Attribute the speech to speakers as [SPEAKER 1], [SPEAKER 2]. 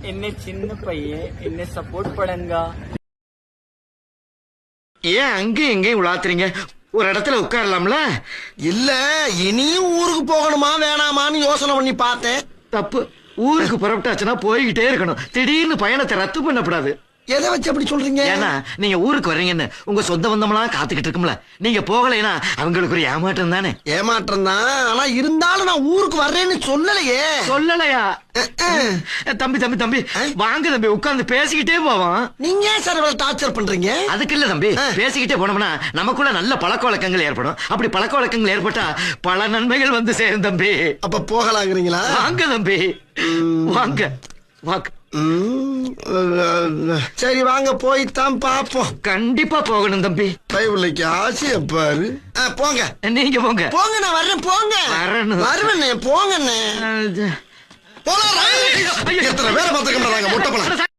[SPEAKER 1] என்ன சின்ன பையன் என்ன சப்போர்ட் பண்ணுங்க.
[SPEAKER 2] ஏன் அங்கேயும் எங்கேயும் உலாத்துறீங்க? ஒரு இடத்துல உட்காரலாம்ல?
[SPEAKER 3] இல்ல இனியும் ஊருக்கு போகணுமா வேணாமான்னு யோசனை பண்ணி பார்த்தேன்.
[SPEAKER 2] தப்பு. ஊருக்கு புறப்பட்டாச்சுன்னா போய்கிட்டே இருக்கணும். திடீர்னு பயணத்தை ரத்து பண்ணக்கூடாது.
[SPEAKER 3] எதை வச்சு அப்படி சொல்றீங்க?
[SPEAKER 2] ஏன்னா நீங்க ஊருக்கு வர்றீங்கன்னு உங்க சொந்த பந்தமெல்லாம் காத்துக்கிட்டு இருக்கும்ல. நீங்க போகலைன்னா அவங்களுக்கு ஒரு ஏமாற்றம் தானே.
[SPEAKER 3] ஏமாற்றம் தான். ஆனா இருந்தாலும் நான் ஊருக்கு வர்றேன்னு சொல்லலையே.
[SPEAKER 2] சொல்லலையா? தம்பி தம்பி தம்பி வாங்க தம்பி, உட்கார்ந்து பேசிக்கிட்டே போவோம்.
[SPEAKER 3] நீங்க ஏன் சார் இவ்வளவு டார்ச்சர் பண்றீங்க?
[SPEAKER 2] அதுக்கு இல்ல தம்பி, பேசிக்கிட்டே போனோம்னா நமக்குள்ள நல்ல பழக்க வழக்கங்கள் ஏற்படும். அப்படி பழக்க வழக்கங்கள் ஏற்பட்டா பல நன்மைகள் வந்து சேரும் தம்பி.
[SPEAKER 3] அப்ப போகலாங்கிறீங்களா?
[SPEAKER 2] வாங்க தம்பி வாங்க வாங்க.
[SPEAKER 3] சரி வாங்க போய்தான் பாப்போம்.
[SPEAKER 2] கண்டிப்பா போகணும் தம்பி.
[SPEAKER 3] கைவிள்ளைக்கு ஆசைய பாரு. போங்க
[SPEAKER 2] நீங்க போங்க.
[SPEAKER 3] போங்க நான் வர்றேன். போங்க. வருவேண்ணே போங்கண்ணே. போலாம். எத்தனை பேரை பார்த்துக்கிட்டு மொட்டை பழம்.